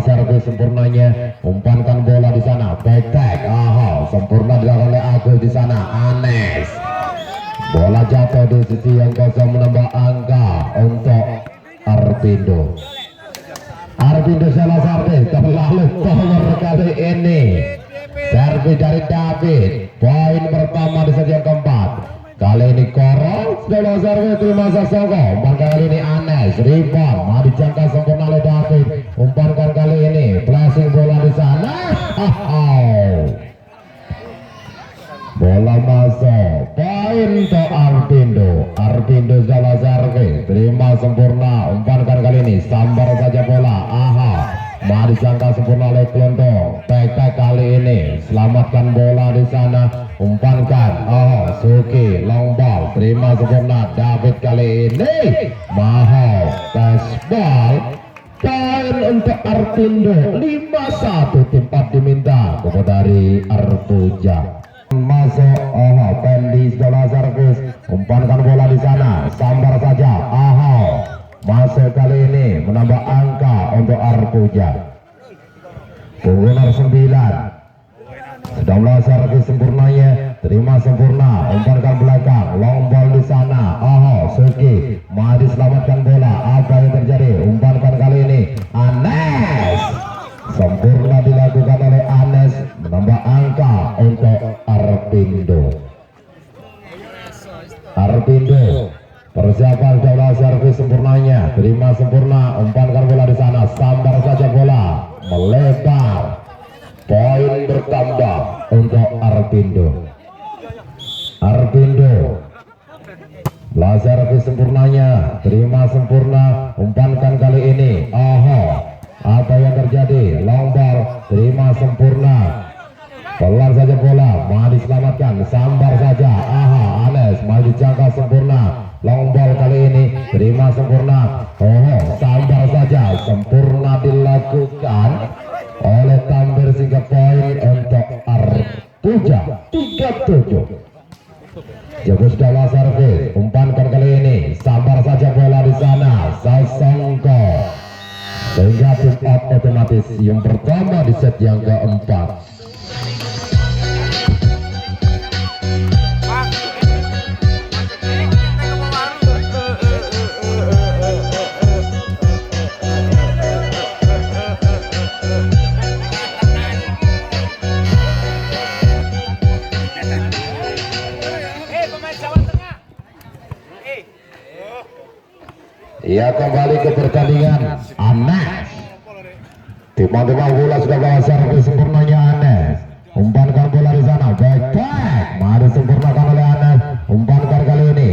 servis sempurnanya, umpankan bola di sana, back tag, sempurna dilakukan oleh Agus di sana, Anes. Bola jatuh di sisi yang kosong menambah angka untuk Arvindo. Arvindo salah servis, terlalu power kali ini. Servis dari David, poin pertama di set yang keempat. Kali ini Koro sudah servis terima Sasongko. Umpan kali ini Anes, rebound, mau dijangka sempurna oleh David. Umpankan kali ini, flashing bola di sana. Bola masuk, poin untuk Arvindo. Arvindo salah servis, terima sempurna. Umpankan kali ini, sambar saja bola. Mau disangka sempurna oleh Klontong. Tek kali ini, selamatkan bola di sana. Umpankan, Suki, long ball, terima sempurna. David kali ini, mahal, tes ball. Poin untuk Arvindo, 5-1. Tempat diminta kepada dari Artuja. Masuk, Pendi setelah servis, umpankan bola di sana, sambar saja, masuk kali ini menambah angka untuk Artuja. Punggung 9 sudah servis sempurnanya, terima sempurna, umpankan belakang, long ball di sana, Suki, mau diselamatkan bola, apa yang terjadi? Umpankan kali ini, Anes, sempurna dilakukan oleh Anes, menambah angka untuk Arvindo. Arvindo persiapan bola servis sempurnanya, terima sempurna, umpankan bola di sana, sambar saja bola, melebar. Poin bertambah untuk Arvindo. Arvindo bola servis sempurnanya, terima sempurna, umpankan kali ini, apa yang terjadi? Long ball, terima sempurna, pelan saja bola, mau diselamatkan, sambar saja, Anes, mau dijangka sempurna, long ball kali ini, terima sempurna, sambar saja, sempurna dilakukan oleh Tambir sehingga poin untuk Artuja 37. Jago sudah servis, umpankan kali ini, sambar saja bola di sana, Sasongko, sehingga tim up otomatis yang pertama di set yang keempat. Ia kembali ke pertandingan. Anes, teman-teman bola sudah bawa servis sempurnanya. Anes, umpankan bola di sana, back, mari sempurnakan oleh Anes, umpankan kali ini,